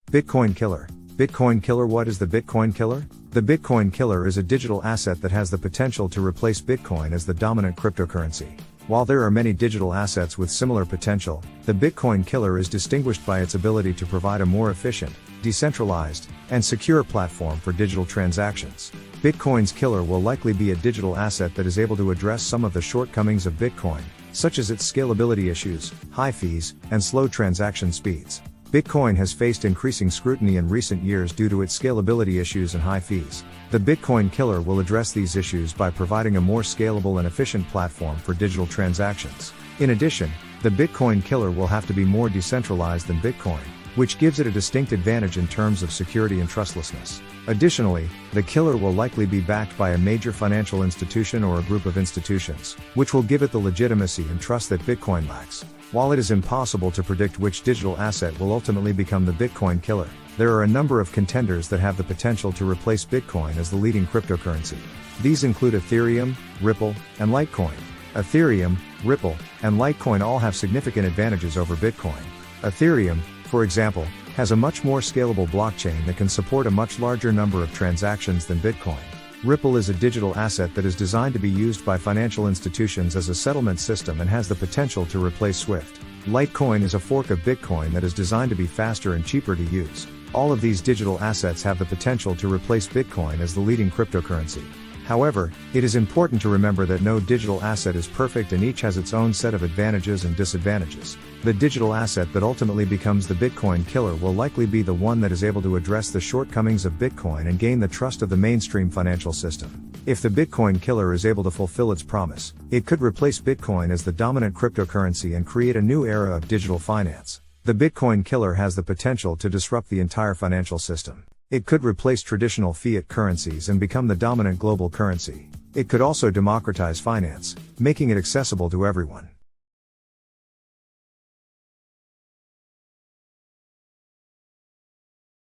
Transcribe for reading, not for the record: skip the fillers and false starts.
Bitcoin killer. Bitcoin killer. What is the Bitcoin killer? The Bitcoin killer is a digital asset that has the potential to replace Bitcoin as the dominant cryptocurrency. While there are many digital assets with similar potential, the Bitcoin killer is distinguished by its ability to provide a more efficient, decentralized, and secure platform for digital transactions. Bitcoin's killer will likely be a digital asset that is able to address some of the shortcomings of Bitcoin, such as its scalability issues, high fees, and slow transaction speeds. Bitcoin has faced increasing scrutiny in recent years due to its scalability issues and high fees. The Bitcoin killer will address these issues by providing a more scalable and efficient platform for digital transactions. In addition, the Bitcoin killer will have to be more decentralized than Bitcoin, which gives it a distinct advantage in terms of security and trustlessness. Additionally, the killer will likely be backed by a major financial institution or a group of institutions, which will give it the legitimacy and trust that Bitcoin lacks. While it is impossible to predict which digital asset will ultimately become the Bitcoin killer, there are a number of contenders that have the potential to replace Bitcoin as the leading cryptocurrency. These include Ethereum, Ripple, and Litecoin. Ethereum, Ripple, and Litecoin all have significant advantages over Bitcoin. Ethereum, for example, has a much more scalable blockchain that can support a much larger number of transactions than Bitcoin. Ripple is a digital asset that is designed to be used by financial institutions as a settlement system and has the potential to replace SWIFT. Litecoin is a fork of Bitcoin that is designed to be faster and cheaper to use. All of these digital assets have the potential to replace Bitcoin as the leading cryptocurrency. However, it is important to remember that no digital asset is perfect and each has its own set of advantages and disadvantages. The digital asset that ultimately becomes the Bitcoin killer will likely be the one that is able to address the shortcomings of Bitcoin and gain the trust of the mainstream financial system. If the Bitcoin killer is able to fulfill its promise, it could replace Bitcoin as the dominant cryptocurrency and create a new era of digital finance. The Bitcoin killer has the potential to disrupt the entire financial system. It could replace traditional fiat currencies and become the dominant global currency. It could also democratize finance, making it accessible to everyone.